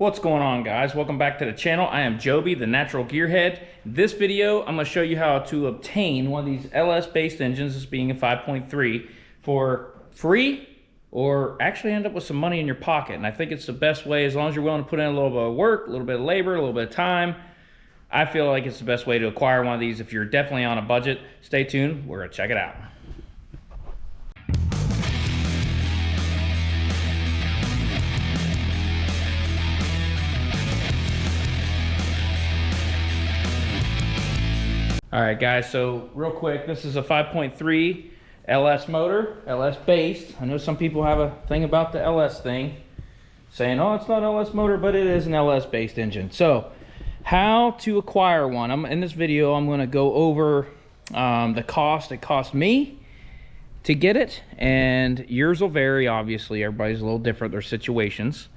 What's going on, guys? Welcome back to the channel. I am Joby, the Natural Gearhead. This video, I'm going to show you how to obtain one of these LS-based engines, this being a 5.3, for free or actually end up with some money in your pocket. And I think it's the best way, as long as you're willing to put in a little bit of work, a little bit of labor, a little bit of time. I feel like it's the best way to acquire one of these if you're definitely on a budget. Stay tuned. We're going to check it out. All right, guys, so real quick, this is a 5.3 LS motor, LS based. I know some people have a thing about the LS thing, saying, oh, it's not an LS motor, but it is an LS based engine. So how to acquire one. In this video, I'm gonna go over the cost it cost me to get it, and yours will vary, obviously. Everybody's a little different, their situations.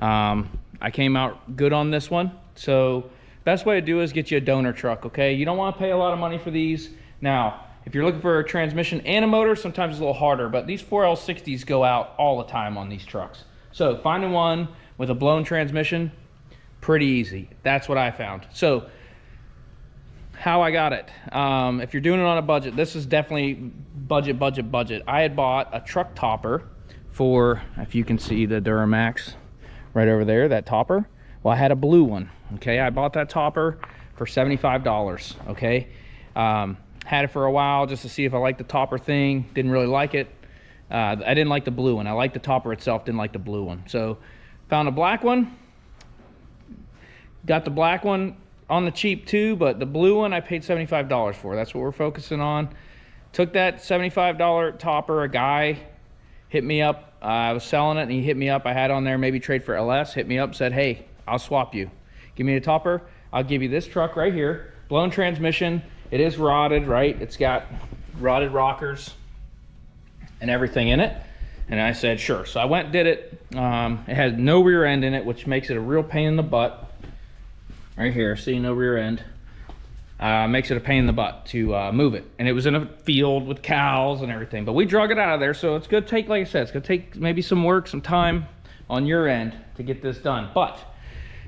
I came out good on this one, so best way to do is get you a donor truck, okay? You don't want to pay a lot of money for these. Now, if you're looking for a transmission and a motor, sometimes it's a little harder, but these 4L60s go out all the time on these trucks. So finding one with a blown transmission, pretty easy. That's what I found. So how I got it. If you're doing it on a budget, this is definitely budget. I had bought a truck topper for, if you can see the Duramax right over there, that topper. Well, I had a blue one, okay? I bought that topper for $75, okay? Had it for a while just to see if I liked the topper thing. Didn't really like it. I didn't like the blue one. I liked the topper itself, didn't like the blue one. So found a black one. Got the black one on the cheap too, but the blue one I paid $75 for. That's what we're focusing on. Took that $75 topper. A guy hit me up. I was selling it and he hit me up. I had on there maybe trade for LS. Hit me up, said, hey, I'll swap you. Give me a topper. I'll give you this truck right here. Blown transmission. It is rotted, right? It's got rotted rockers and everything in it. And I said, sure. So I went and did it. It has no rear end in it, which makes it a real pain in the butt. Right here, see, no rear end. Makes it a pain in the butt to move it. And it was in a field with cows and everything. But we drug it out of there, so it's going to take, like I said, it's going to take maybe some work, some time on your end to get this done. But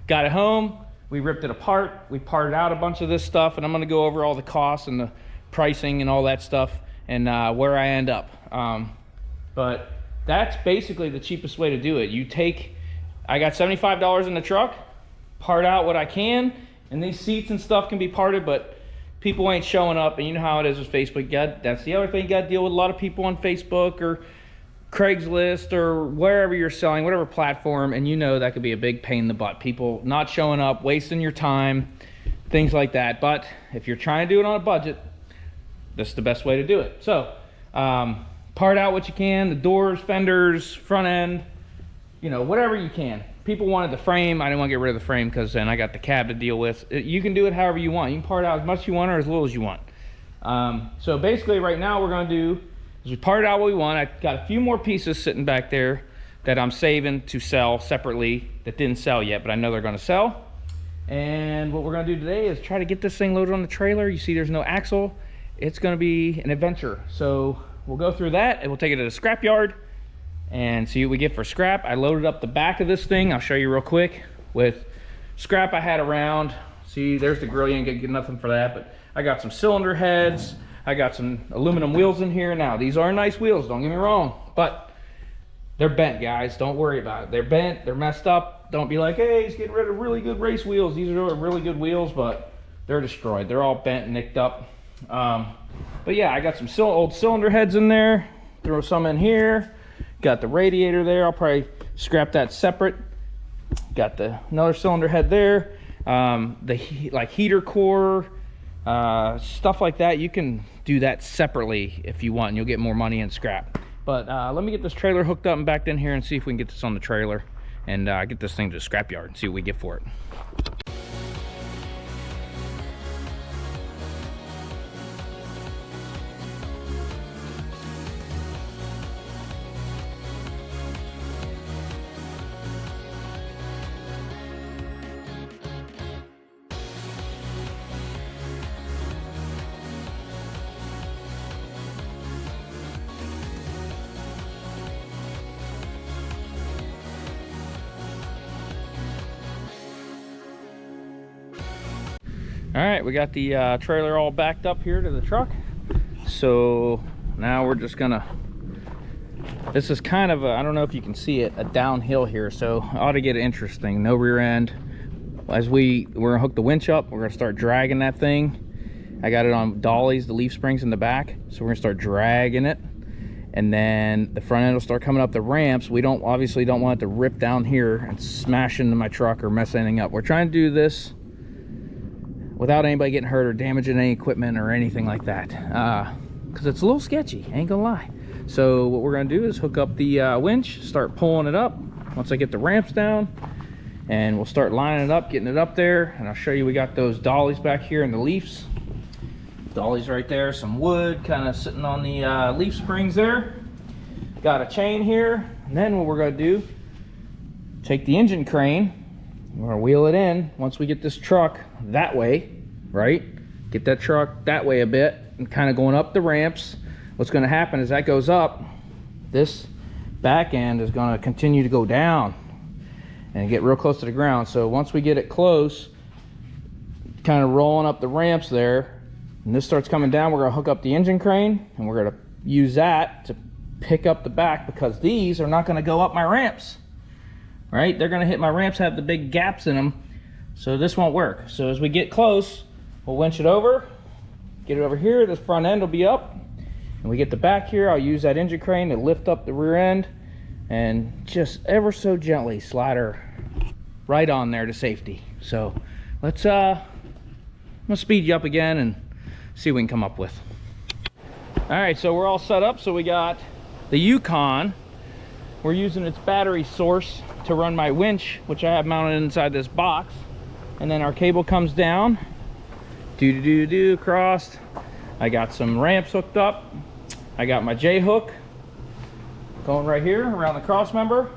got it home, we ripped it apart, we parted out a bunch of this stuff, and I'm gonna go over all the costs and the pricing and all that stuff and where I end up. But that's basically the cheapest way to do it. I got $75 in the truck, part out what I can, and these seats and stuff can be parted, but people ain't showing up, and you know how it is with Facebook. That's the other thing, you gotta deal with a lot of people on Facebook or Craigslist or wherever you're selling, whatever platform, and you know that could be a big pain in the butt. People not showing up, wasting your time, things like that. But if you're trying to do it on a budget, this is the best way to do it. So part out what you can, the doors, fenders, front end, you know, whatever you can. People wanted the frame. I didn't want to get rid of the frame because then I got the cab to deal with. You can do it however you want. You can part out as much as you want or as little as you want. So basically right now we're going to do is we parted out what we want. I got a few more pieces sitting back there that I'm saving to sell separately that didn't sell yet, but I know they're going to sell. And what we're going to do today is try to get this thing loaded on the trailer. You see there's no axle. It's going to be an adventure. So we'll go through that and we'll take it to the scrap yard and see what we get for scrap. I loaded up the back of this thing. I'll show you real quick with scrap I had around. See, there's the grill. You ain't going to get nothing for that, but I got some cylinder heads. I got some aluminum wheels in here. Now, these are nice wheels, don't get me wrong, but they're bent, guys. Don't worry about it. They're bent, they're messed up. Don't be like, hey, he's getting rid of really good race wheels. These are really good wheels, but they're destroyed. They're all bent and nicked up. But yeah, I got some old cylinder heads in there. Throw some in here. Got the radiator there. I'll probably scrap that separate. Got another cylinder head there. Like heater core, stuff like that. You can do that separately if you want, and you'll get more money in scrap. But let me get this trailer hooked up and backed in here and see if we can get this on the trailer and get this thing to the scrap yard and see what we get for it. All right, we got the trailer all backed up here to the truck. So now we're just gonna, this is kind of a, I don't know if you can see it, a downhill here, so ought to get interesting. No rear end. As we're gonna hook the winch up, we're gonna start dragging that thing. I got it on dollies, the leaf springs in the back, so we're gonna start dragging it, and then the front end will start coming up the ramps. We obviously don't want it to rip down here and smash into my truck or mess anything up. We're trying to do this without anybody getting hurt or damaging any equipment or anything like that, because it's a little sketchy, ain't gonna lie. So what we're gonna do is hook up the winch, start pulling it up once I get the ramps down, and we'll start lining it up, getting it up there. And I'll show you, we got those dollies back here and the leaves. Dollies right there, some wood kind of sitting on the leaf springs there. Got a chain here, and then what we're gonna do, take the engine crane, we're gonna wheel it in. Once we get this truck that way, right? Get that truck that way a bit and kind of going up the ramps. What's gonna happen is that goes up, this back end is gonna continue to go down and get real close to the ground. So once we get it close, kind of rolling up the ramps there, and this starts coming down, we're gonna hook up the engine crane and we're gonna use that to pick up the back, because these are not gonna go up my ramps. Right, they're gonna hit my ramps, have the big gaps in them, so this won't work. So as we get close, we'll winch it over, get it over here, this front end will be up, and we get the back here, I'll use that engine crane to lift up the rear end and just ever so gently slide her right on there to safety. So let's I'm gonna speed you up again and see what we can come up with. All right, so we're all set up. So we got the Yukon. We're using its battery source to run my winch, which I have mounted inside this box. And then our cable comes down, across. I got some ramps hooked up. I got my J hook going right here around the cross member.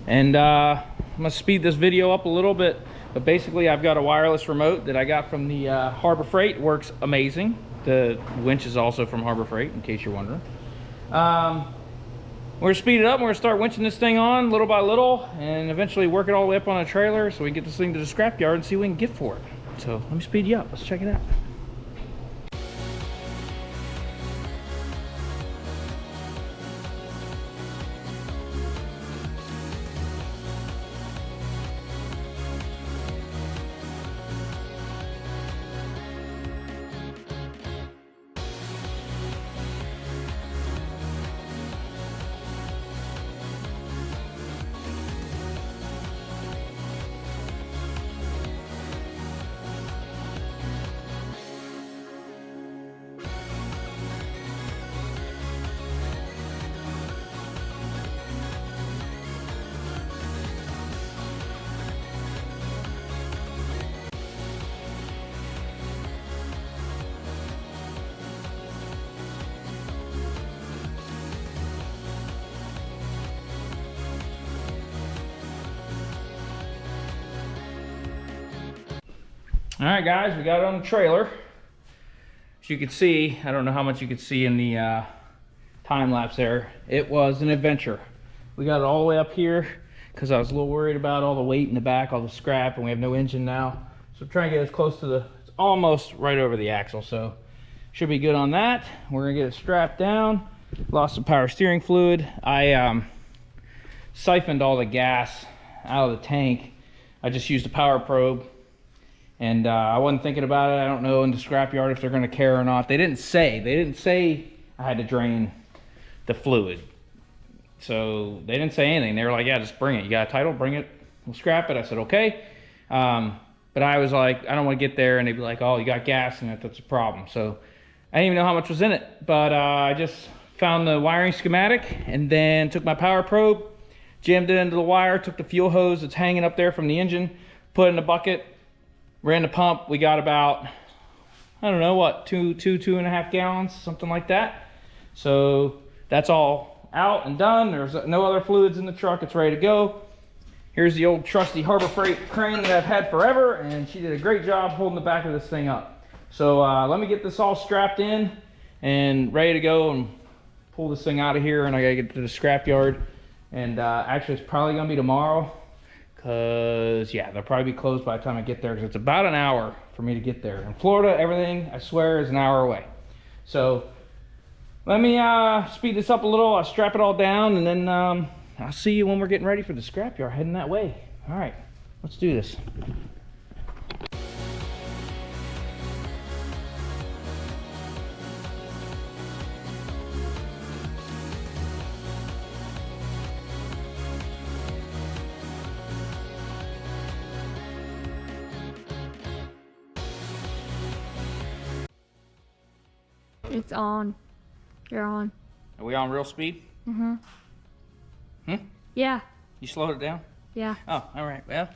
And I'm gonna speed this video up a little bit, but basically I've got a wireless remote that I got from the Harbor Freight. It works amazing. The winch is also from Harbor Freight, in case you're wondering. We're gonna speed it up and we're gonna start winching this thing on little by little and eventually work it all the way up on a trailer so we can get this thing to the scrapyard and see what we can get for it. So let me speed you up, let's check it out. All right, guys, we got it on the trailer. As you can see, I don't know how much you could see in the time lapse there. It was an adventure. We got it all the way up here because I was a little worried about all the weight in the back, all the scrap, and we have no engine now. So trying to get as close to the, it's almost right over the axle, so should be good on that. We're gonna get it strapped down. Lost some power steering fluid. I siphoned all the gas out of the tank. I just used a power probe. And I wasn't thinking about it. I don't know in the scrapyard if they're going to care or not. They didn't say I had to drain the fluid. So they didn't say anything. They were like, yeah, just bring it. You got a title, bring it. We'll scrap it. I said, okay. But I was like, I don't want to get there and they'd be like, oh, you got gas in it. That's a problem. So I didn't even know how much was in it. But I just found the wiring schematic and then took my power probe, jammed it into the wire, took the fuel hose that's hanging up there from the engine, put it in a bucket, ran the pump. We got about, I don't know what, two and a half gallons, something like that. So that's all out and done. There's no other fluids in the truck. It's ready to go. Here's the old trusty Harbor Freight crane that I've had forever, and she did a great job holding the back of this thing up. So let me get this all strapped in and ready to go and pull this thing out of here, and I gotta get to the scrapyard. And actually it's probably gonna be tomorrow, Cause yeah, they'll probably be closed by the time I get there, because it's about an hour for me to get there. In Florida, everything, I swear, is an hour away. So let me speed this up a little. I'll strap it all down, and then I'll see you when we're getting ready for the scrapyard, heading that way. All right, let's do this. It's on. You're on. Are we on real speed? Mm-hmm. Hmm? Yeah. You slowed it down? Yeah. Oh, all right. Well,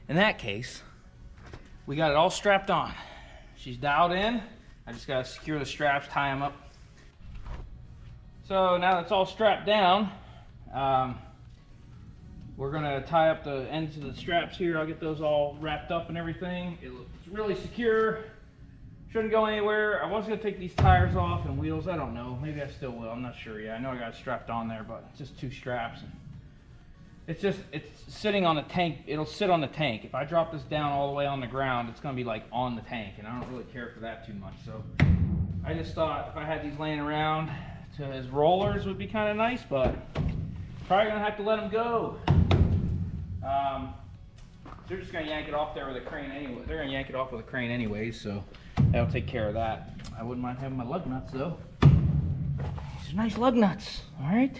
in that case, we got it all strapped on. She's dialed in. I just gotta secure the straps, tie them up. So now that's all strapped down, we're gonna tie up the ends of the straps here. I'll get those all wrapped up and everything. It looks really secure. Shouldn't go anywhere. I was gonna take these tires off and wheels. I don't know. Maybe I still will. I'm not sure yet. I know I got it strapped on there, but it's just 2 straps. And it's sitting on the tank. It'll sit on the tank. If I drop this down all the way on the ground, it's gonna be like on the tank, and I don't really care for that too much. So I just thought if I had these laying around as rollers would be kind of nice, but probably gonna have to let them go. They're just gonna yank it off there with a crane anyway. They're gonna yank it off with a crane anyways, so that'll take care of that. I wouldn't mind having my lug nuts though. These are nice lug nuts, all right?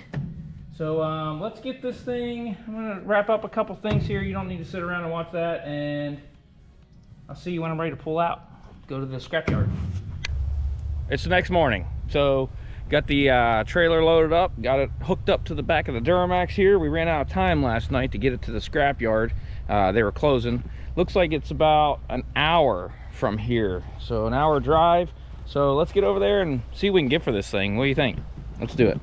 So let's get this thing. I'm gonna wrap up a couple things here. You don't need to sit around and watch that, and I'll see you when I'm ready to pull out. Go to the scrapyard. It's the next morning, so got the trailer loaded up, got it hooked up to the back of the Duramax here. We ran out of time last night to get it to the scrapyard. They were closing. Looks like it's about an hour from here, so an hour drive. So let's get over there and see what we can get for this thing. What do you think? Let's do it.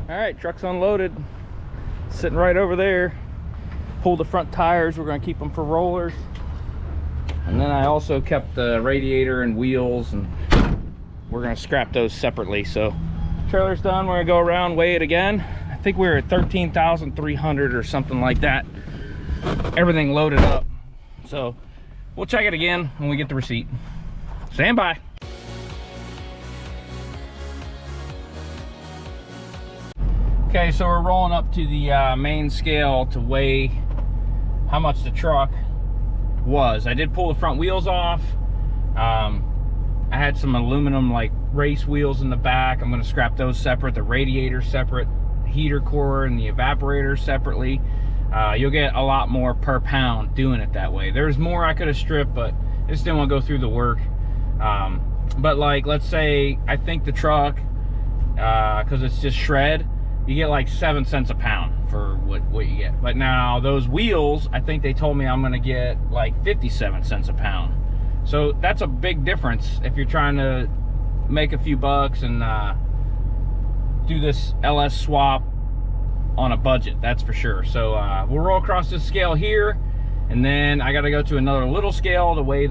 All right, truck's unloaded, sitting right over there. Pulled the front tires, we're gonna keep them for rollers. And then I also kept the radiator and wheels, and we're gonna scrap those separately. So trailer's done, we're gonna go around, weigh it again. I think we were at 13,300 or something like that. Everything loaded up. So we'll check it again when we get the receipt. Stand by. Okay, so we're rolling up to the main scale to weigh how much the truck was. I did pull the front wheels off. I had some aluminum like race wheels in the back. I'm going to scrap those separate. The radiator separate, heater core and the evaporator separately. You'll get a lot more per pound doing it that way. There's more I could have stripped, but I just didn't want to go through the work. But like, let's say I think the truck, because it's just shred, you get like 7 cents a pound for what you get. But now those wheels, I think they told me I'm gonna get like 57 cents a pound. So that's a big difference if you're trying to make a few bucks and do this LS swap on a budget, that's for sure. So we'll roll across this scale here, and then I gotta go to another little scale to weigh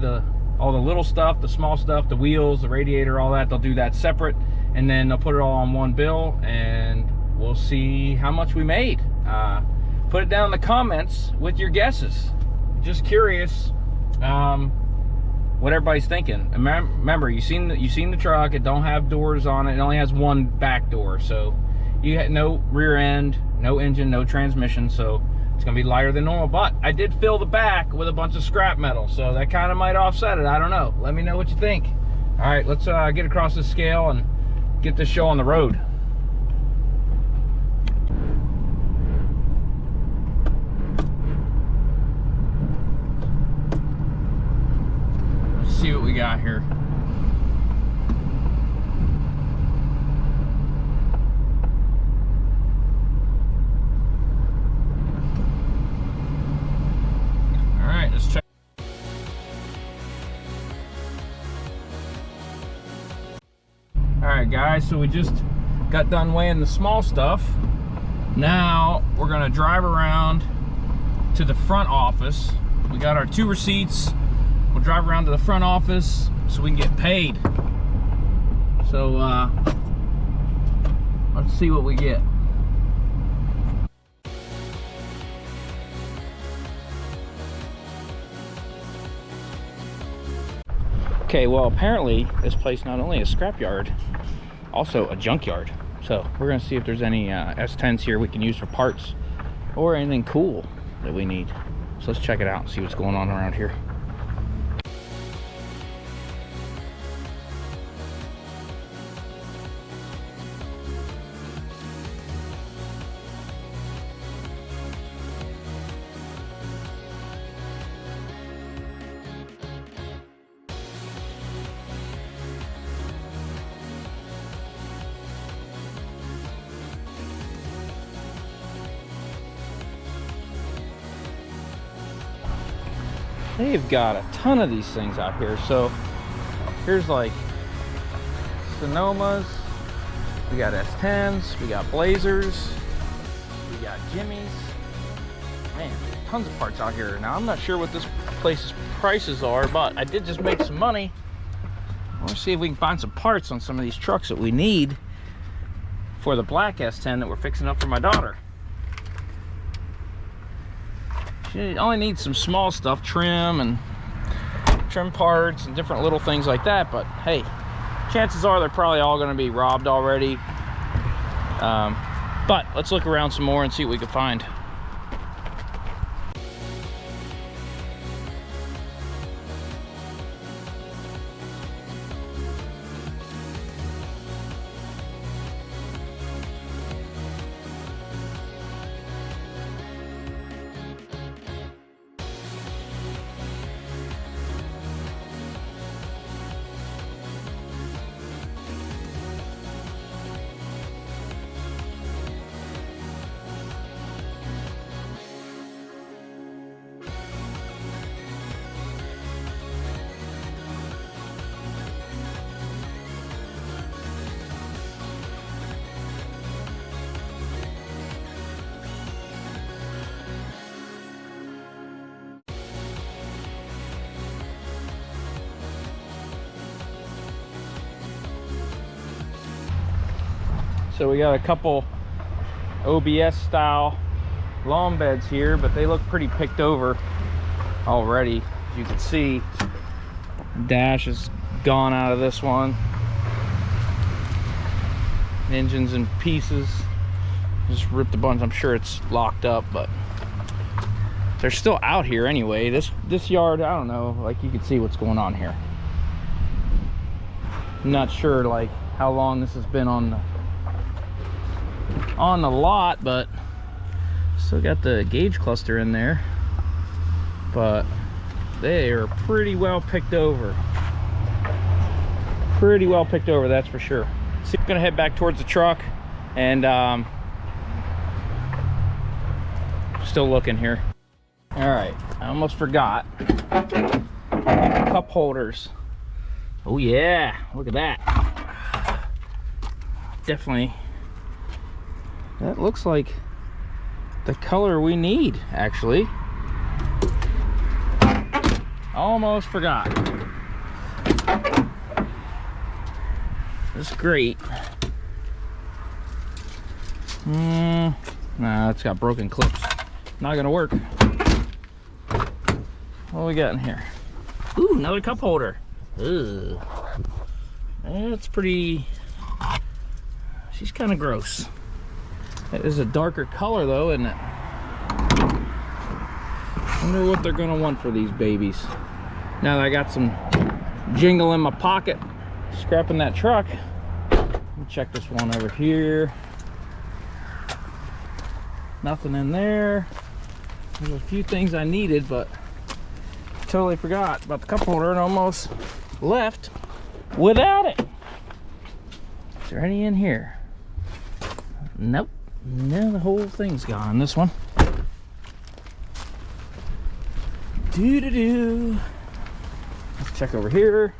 all the little stuff, the small stuff, the wheels, the radiator, all that. They'll do that separate, and then they'll put it all on one bill, and we'll see how much we made. Put it down in the comments with your guesses. Just curious what everybody's thinking. Remember, you seen the truck. It don't have doors on it. It only has one back door, so you had no rear end, no engine, no transmission, so it's gonna be lighter than normal. But I did fill the back with a bunch of scrap metal, so that kind of might offset it. I don't know. Let me know what you think. All right, let's get across the scale and get this show on the road. See what we got here. All right, let's check. Alright guys, so we just got done weighing the small stuff. Now we're gonna drive around to the front office. We got our 2 receipts. We'll drive around to the front office so we can get paid. So let's see what we get. Okay, well apparently this place not only a scrapyard, also a junkyard. So we're gonna see if there's any S10s here we can use for parts or anything cool that we need. So let's check it out and see what's going on around here. They've got a ton of these things out here. So here's like Sonomas, we got S10s, we got Blazers, we got Jimmys. Man, tons of parts out here. Now I'm not sure what this place's prices are, but I did just make some money. I want to see if we can find some parts on some of these trucks that we need for the black S10 that we're fixing up for my daughter. She only needs some small stuff, trim parts and different little things like that, but hey, chances are they're probably all going to be robbed already. But let's look around some more and see what we can find. So we got a couple OBS style lawn beds here, but they look pretty picked over already. As you can see, dash is gone out of this one. Engine's in pieces. Just ripped a bunch. I'm sure it's locked up, but they're still out here anyway. This yard, I don't know, like you can see what's going on here. I'm not sure like how long this has been on the lot, but still got the gauge cluster in there, but they are pretty well picked over. Pretty well picked over, that's for sure. So I'm gonna head back towards the truck and still looking here. All right, I almost forgot. Cup holders. Oh yeah, look at that. Definitely. That looks like the color we need, actually. Almost forgot. This is great. Nah, it's got broken clips. Not gonna work. What do we got in here? Ooh, another cup holder. Ugh. That's pretty... She's kind of gross. It is a darker color though, isn't it? Wonder what they're gonna want for these babies. Now that I got some jingle in my pocket, scrapping that truck. Let me check this one over here. Nothing in there. There's a few things I needed, but totally forgot about the cup holder and almost left without it. Is there any in here? Nope. No, the whole thing's gone on this one. Let's check over here.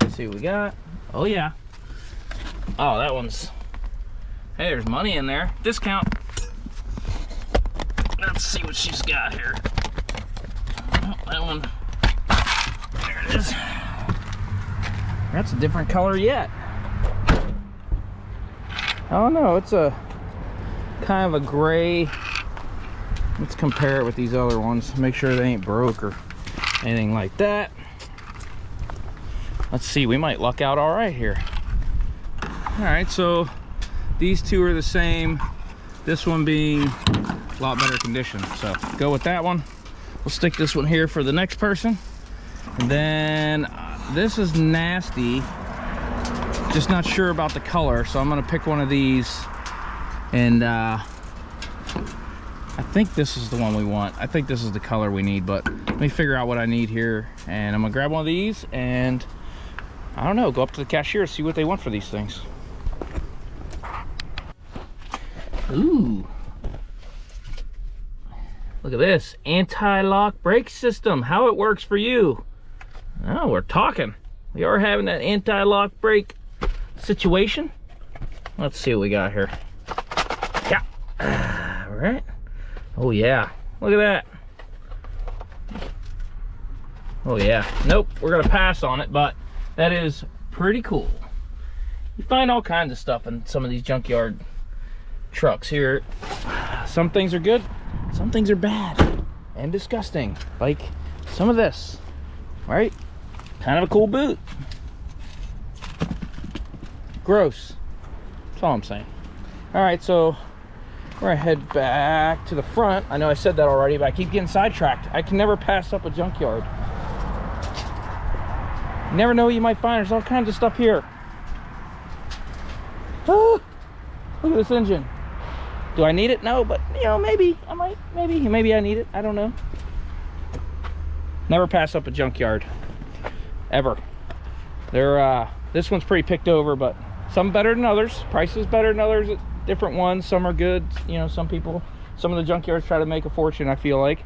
See what we got. Oh yeah. Oh, that one's, hey, there's money in there. Discount. Let's see what she's got here. Oh, that one, there it is. That's a different color yet. Oh no, it's a kind of a gray. Let's compare it with these other ones. Make sure they ain't broke or anything like that. Let's see, we might luck out all right here. All right, so these two are the same. This one being a lot better condition. So go with that one. We'll stick this one here for the next person. And then this is nasty. Just not sure about the color, so I'm gonna pick one of these. And I think this is the one we want. I think this is the color we need, but let me figure out what I need here. And I'm gonna grab one of these and I don't know, go up to the cashier, see what they want for these things. Ooh. Look at this, anti-lock brake system. How it works for you. Oh, we're talking. We are having that anti-lock brake situation. Let's see what we got here. Yeah. All right. Oh yeah, look at that. Oh yeah, nope, we're gonna pass on it, but that is pretty cool. You find all kinds of stuff in some of these junkyard trucks here. Some things are good, some things are bad and disgusting, like some of this, right? Kind of a cool boot. Gross, that's all I'm saying. All right, so we're gonna head back to the front. I know I said that already, but I keep getting sidetracked. I can never pass up a junkyard. You never know what you might find. There's all kinds of stuff here. Oh, look at this engine. Do I need it? No, but you know, maybe I might. Maybe I need it. I don't know. Never pass up a junkyard, ever. This one's pretty picked over, but some better than others. Prices better than others. Different ones. Some are good. You know, some of the junkyards try to make a fortune, I feel like.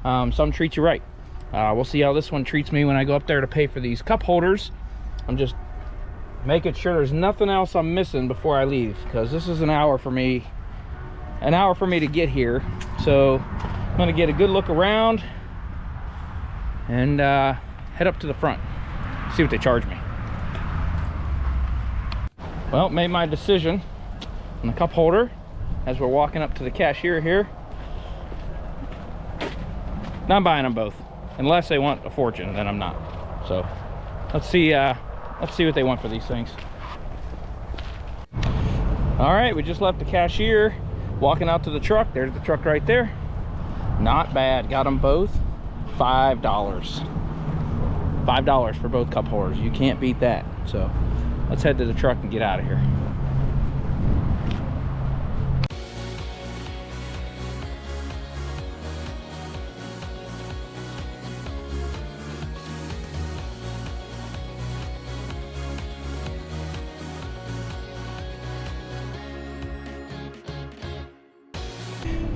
Some treat you right. We'll see how this one treats me when I go up there to pay for these cup holders. I'm just making sure there's nothing else I'm missing before I leave, because this is an hour for me to get here. So I'm gonna get a good look around and head up to the front, see what they charge me. Well, made my decision on the cup holder as we're walking up to the cashier here. Now I'm buying them both, unless they want a fortune, then I'm not. So let's see what they want for these things. All right, we just left the cashier, walking out to the truck. There's the truck right there. Not bad. Got them both $5. $5 for both cup holders. You can't beat that. So let's head to the truck and get out of here.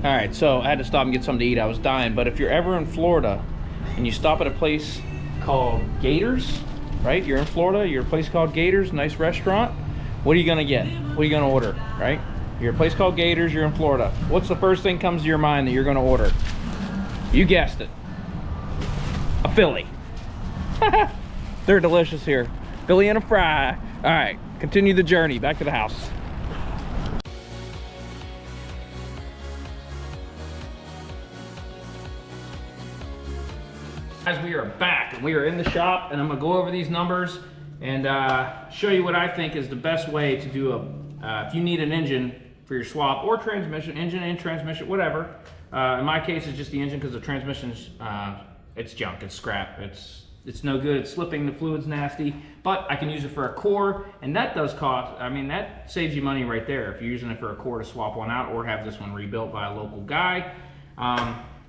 All right, so I had to stop and get something to eat. I was dying. But if you're ever in Florida and you stop at a place called Gators, right? You're in Florida, you're a place called Gators, nice restaurant. What are you gonna get? What are you gonna order, right? You're a place called Gators, you're in Florida. What's the first thing comes to your mind that you're gonna order? You guessed it. A Philly. They're delicious here. Philly and a fry. All right, continue the journey back to the house. Guys, we are back and we are in the shop, and I'm gonna go over these numbers and show you what I think is the best way to do if you need an engine for your swap or transmission, engine and transmission, whatever. In my case, it's just the engine because the transmission's it's junk, it's scrap, it's no good, it's slipping, the fluid's nasty, but I can use it for a core, and that does cost, I mean, that saves you money right there if you're using it for a core to swap one out or have this one rebuilt by a local guy.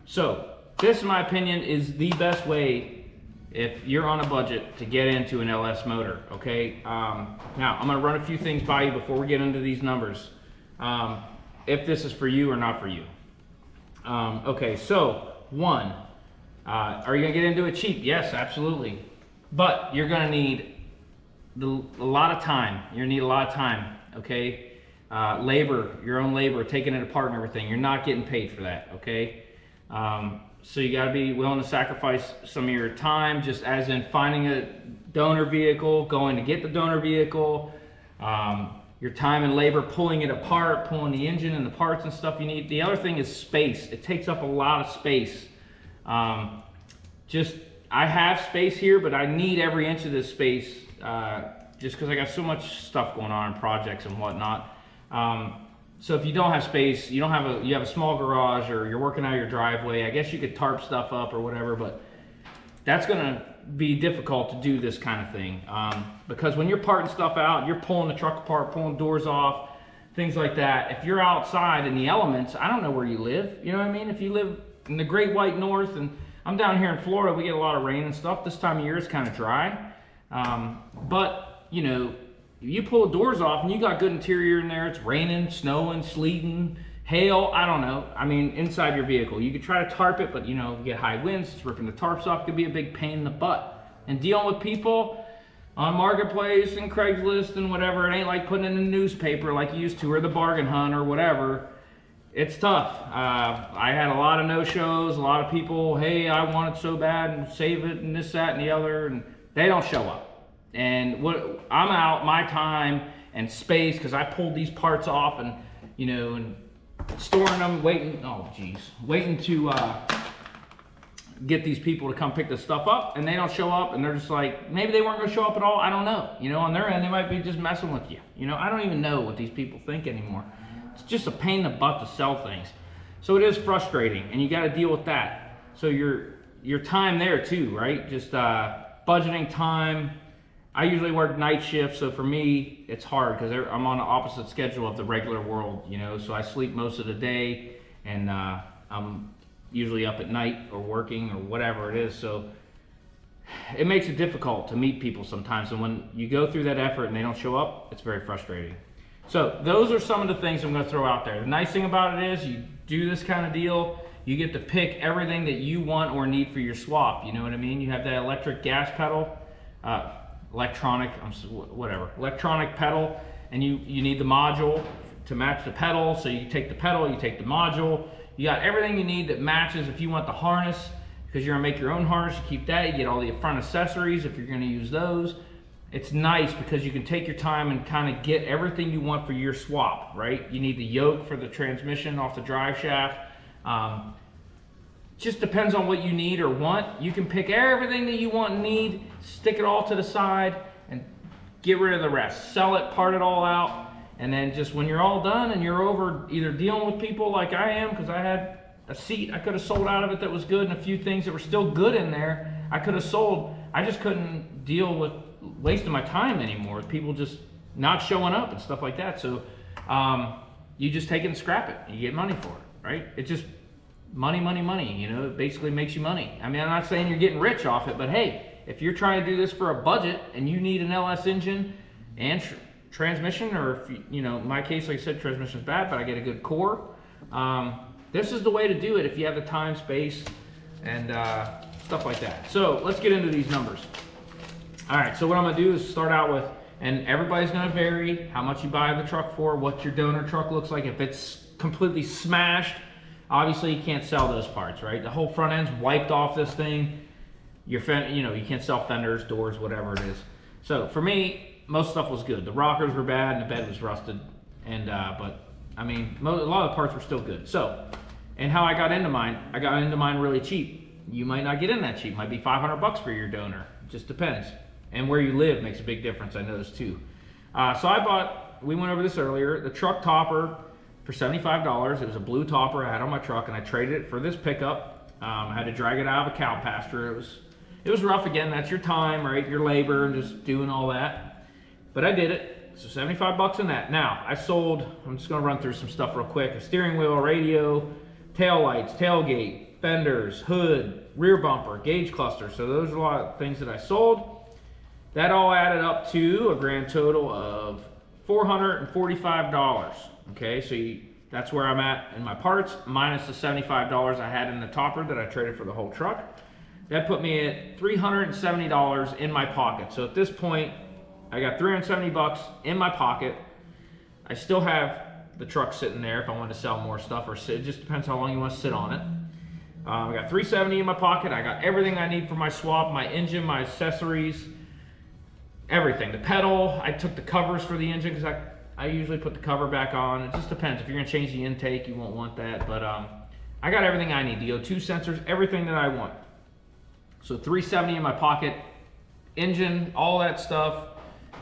So this, in my opinion, is the best way if you're on a budget to get into an LS motor, okay? Now, I'm gonna run a few things by you before we get into these numbers. If this is for you or not for you. Okay, so one, are you gonna get into it cheap? Yes, absolutely. But you're gonna need a lot of time. You're gonna need a lot of time, okay? Labor, your own labor, taking it apart and everything. You're not getting paid for that, okay? So you gotta be willing to sacrifice some of your time, just as in finding a donor vehicle, going to get the donor vehicle, your time and labor pulling it apart, pulling the engine and the parts and stuff you need. The other thing is space. It takes up a lot of space. I have space here, but I need every inch of this space just because I got so much stuff going on in projects and whatnot. So if you don't have space, you have a small garage, or you're working out your driveway, I guess you could tarp stuff up or whatever, but that's gonna be difficult to do this kind of thing. Because when you're parting stuff out, you're pulling the truck apart, pulling doors off, things like that. If you're outside in the elements, I don't know where you live, you know what I mean? If you live in the Great White North, and I'm down here in Florida, we get a lot of rain and stuff. This time of year is kind of dry. But, you know, you pull the doors off and you got good interior in there, it's raining, snowing, sleeting, hail, I don't know. I mean, inside your vehicle. You could try to tarp it, but you know, you get high winds, it's ripping the tarps off, could be a big pain in the butt. And dealing with people on Marketplace and Craigslist and whatever, it ain't like putting in a newspaper like you used to, or the bargain hunt or whatever. It's tough. I had a lot of no-shows, a lot of people, hey, I want it so bad and save it and this, that, and the other, and they don't show up. And I'm out my time and space because I pulled these parts off and, you know, and storing them, waiting to get these people to come pick this stuff up, and they don't show up, and they're just like, maybe they weren't going to show up at all, I don't know. You know, on their end, they might be just messing with you. You know, I don't even know what these people think anymore. It's just a pain in the butt to sell things. So it is frustrating, and you got to deal with that. So your time there too, right? Just budgeting time. I usually work night shifts, so for me, it's hard because I'm on the opposite schedule of the regular world, you know, so I sleep most of the day, and I'm usually up at night or working or whatever it is, so it makes it difficult to meet people sometimes, and when you go through that effort and they don't show up, it's very frustrating. So those are some of the things I'm going to throw out there. The nice thing about it is you do this kind of deal, you get to pick everything that you want or need for your swap, you know what I mean? You have that electric gas pedal, electronic pedal, and you need the module to match the pedal. So you take the pedal, you take the module, you got everything you need that matches. If you want the harness, because you're gonna make your own harness, you keep that. You get all the front accessories if you're gonna use those. It's nice because you can take your time and kind of get everything you want for your swap, right? You need the yoke for the transmission off the drive shaft. Just depends on what you need or want. You can pick everything that you want and need, stick it all to the side, and get rid of the rest. Sell it, part it all out, and then just when you're all done and you're over either dealing with people like I am, because I had a seat I could have sold out of it that was good, and a few things that were still good in there I could have sold. I just couldn't deal with wasting my time anymore with people just not showing up and stuff like that. So you just take it and scrap it. You get money for it, right? It just money, you know, it basically makes you money. I mean, I'm not saying you're getting rich off it, but hey, if you're trying to do this for a budget and you need an LS engine and transmission, or if you know, in my case, like I said, transmission's bad, but I get a good core, this is the way to do it if you have the time, space, and stuff like that. So let's get into these numbers. All right, so what I'm gonna do is start out with, and everybody's gonna vary how much you buy the truck for, what your donor truck looks like. If it's completely smashed, obviously you can't sell those parts, right? The whole front end's wiped off this thing. You know, you can't sell fenders, doors, whatever it is. So for me, most stuff was good. The rockers were bad and the bed was rusted, and but I mean, a lot of the parts were still good. So, and how I got into mine really cheap. You might not get in that cheap. It might be 500 bucks for your donor. It just depends. And where you live makes a big difference, I noticed too. So we went over this earlier, the truck topper for $75. It was a blue topper I had on my truck, and I traded it for this pickup. I had to drag it out of a cow pasture. It was rough. Again, that's your time, right? Your labor and just doing all that. But I did it. So 75 bucks on that. Now, I sold, I'm just gonna run through some stuff real quick. A steering wheel, radio, tail lights, tailgate, fenders, hood, rear bumper, gauge cluster. So those are a lot of things that I sold. That all added up to a grand total of $445. Okay, so that's where I'm at in my parts, minus the $75 I had in the topper that I traded for the whole truck. That put me at $370 in my pocket. So at this point, I got 370 bucks in my pocket. I still have the truck sitting there if I want to sell more stuff, or sit. It just depends how long you want to sit on it. I got 370 in my pocket. I got everything I need for my swap, my engine, my accessories, everything. The pedal, I took the covers for the engine because I usually put the cover back on. It just depends. If you're gonna change the intake, you won't want that. But I got everything I need. The O2 sensors, everything that I want. So 370 in my pocket. Engine, all that stuff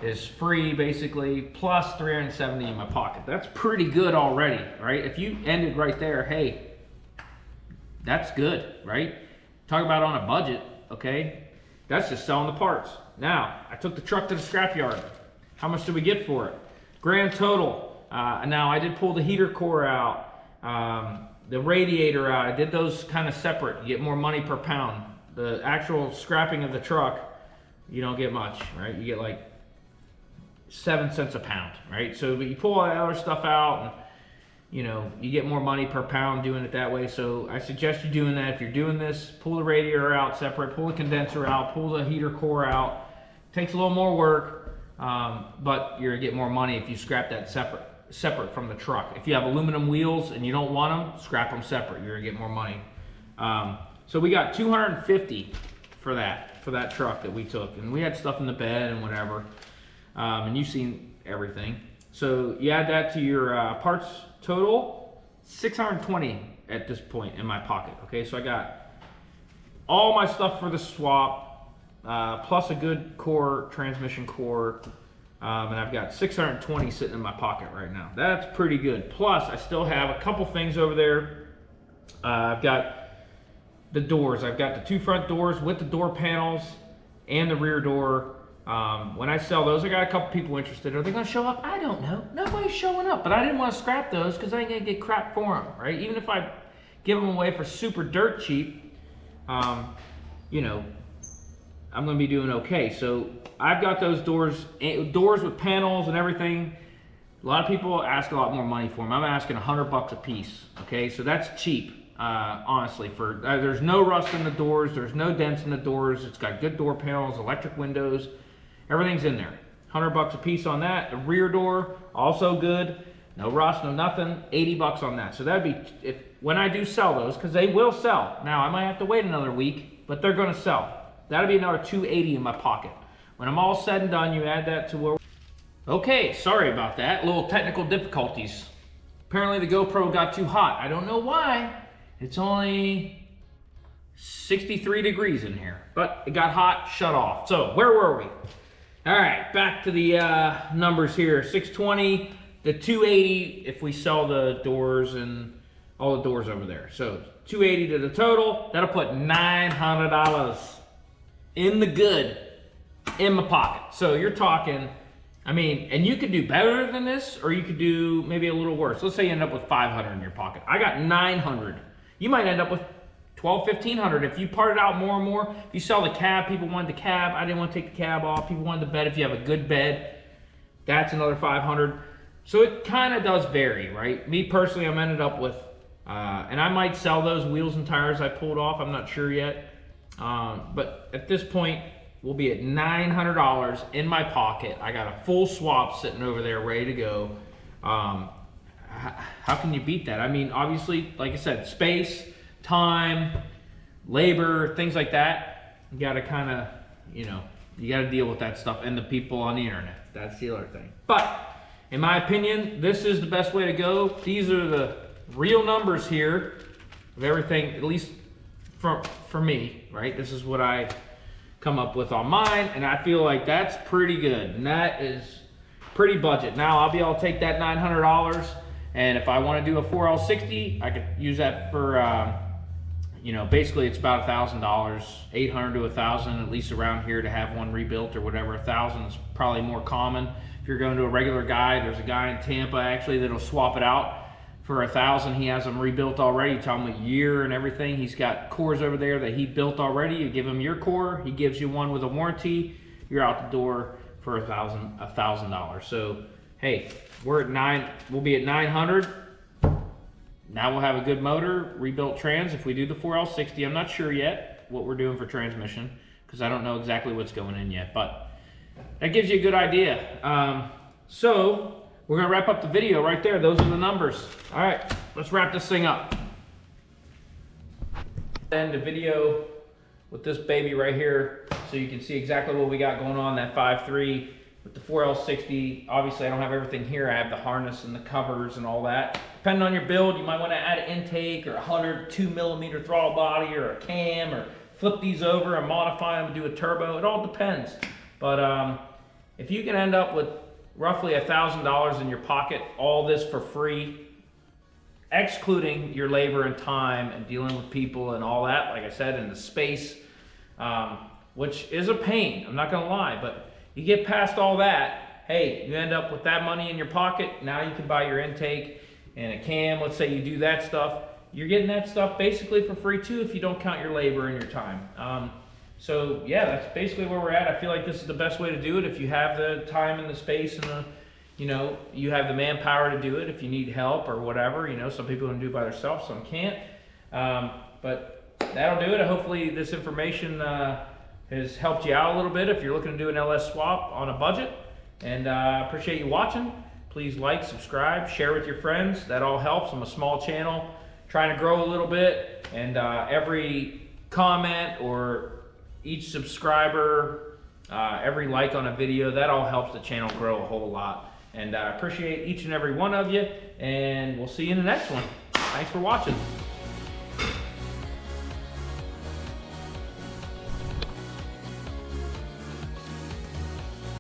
is free basically, plus 370 in my pocket. That's pretty good already, right? If you ended right there, hey, that's good, right? Talk about on a budget, okay? That's just selling the parts. Now, I took the truck to the scrapyard. How much did we get for it? Grand total. Now, I did pull the heater core out, the radiator out. I did those kind of separate. You get more money per pound. The actual scrapping of the truck, you don't get much, right? You get like 7 cents a pound, right? So, but you pull all that other stuff out, and you know, you get more money per pound doing it that way. So I suggest you doing that. If you're doing this, pull the radiator out separate, pull the condenser out, pull the heater core out. Takes a little more work, but you're gonna get more money if you scrap that separate from the truck. If you have aluminum wheels and you don't want them, scrap them separate. You're gonna get more money. So we got 250 for that truck that we took, and we had stuff in the bed and whatever. And you've seen everything. So you add that to your parts total, 620 at this point in my pocket. Okay, so I got all my stuff for the swap, plus a good core, transmission core, and I've got 620 sitting in my pocket right now. That's pretty good. Plus, I still have a couple things over there. I've got the doors. I've got the 2 front doors with the door panels and the rear door. When I sell those, I got a couple people interested. Are they going to show up? I don't know. Nobody's showing up, but I didn't want to scrap those because I ain't going to get crap for them, right? Even if I give them away for super dirt cheap, you know, I'm going to be doing okay. So I've got those doors with panels and everything. A lot of people ask a lot more money for them. I'm asking $100 a piece. Okay, so that's cheap, honestly. For there's no rust in the doors. There's no dents in the doors. It's got good door panels, electric windows. Everything's in there. $100 a piece on that. The rear door, also good. No rust, no nothing. $80 on that. So that'd be, when I do sell those, because they will sell. Now, I might have to wait another week, but they're going to sell. That'll be another $280 in my pocket. When I'm all said and done, you add that to where... Okay, sorry about that. Little technical difficulties. Apparently the GoPro got too hot. I don't know why. It's only 63 degrees in here. But it got hot, shut off. So, where were we? All right, back to the numbers here. 620, the 280 if we sell the doors and all the doors over there. So 280 to the total. That'll put $900 in the good in my pocket. So you're talking, I mean, and you could do better than this, or you could do maybe a little worse. Let's say you end up with 500 in your pocket. I got 900. You might end up with 1,500 if you part it out more and more. If you sell the cab, people wanted the cab. I didn't want to take the cab off. People wanted the bed. If you have a good bed, that's another 500. So it kind of does vary, right? Me personally, I'm ended up with, and I might sell those wheels and tires I pulled off. I'm not sure yet. But at this point, we'll be at $900 in my pocket. I got a full swap sitting over there ready to go. How can you beat that? I mean, obviously, like I said, space, time, labor, things like that. You got to kind of, you know, you got to deal with that stuff and the people on the internet. That's the other thing. But in my opinion, this is the best way to go. These are the real numbers here of everything, at least for me, right? This is what I come up with on mine, and I feel like that's pretty good. And that is pretty budget. Now, I'll be able to take that $900, and if I want to do a 4L60, I could use that for, you know, basically it's about $1,000, $800 to $1,000, at least around here, to have one rebuilt or whatever. $1,000 is probably more common. If you're going to a regular guy, there's a guy in Tampa actually that'll swap it out for $1,000. He has them rebuilt already. You tell him a year and everything. He's got cores over there that he built already. You give him your core, he gives you one with a warranty. You're out the door for $1,000. So hey, we'll be at 900. Now we'll have a good motor, rebuilt trans. If we do the 4L60, I'm not sure yet what we're doing for transmission because I don't know exactly what's going in yet. But that gives you a good idea. So we're gonna wrap up the video right there. Those are the numbers. All right, let's wrap this thing up. End the video with this baby right here, so you can see exactly what we got going on. That 5.3 with the 4L60. Obviously, I don't have everything here. I have the harness and the covers and all that. Depending on your build, you might want to add an intake or a 102mm throttle body or a cam, or flip these over and modify them and do a turbo. It all depends. But if you can end up with roughly $1,000 in your pocket, all this for free, excluding your labor and time and dealing with people and all that, like I said, in the space, which is a pain, I'm not gonna lie, but you get past all that, hey, you end up with that money in your pocket. Now you can buy your intake and a cam. Let's say you do that stuff, you're getting that stuff basically for free too, if you don't count your labor and your time. So yeah, that's basically where we're at. I feel like this is the best way to do it if you have the time and the space and the, you know, you have the manpower to do it. If you need help or whatever, you know, some people can do it by themselves, some can't. But that'll do it. Hopefully this information has helped you out a little bit if you're looking to do an LS swap on a budget. And I appreciate you watching. Please like, subscribe, share with your friends. That all helps. I'm a small channel trying to grow a little bit, and every comment or each subscriber, every like on a video, that all helps the channel grow a whole lot. And I appreciate each and every one of you, and we'll see you in the next one. Thanks for watching.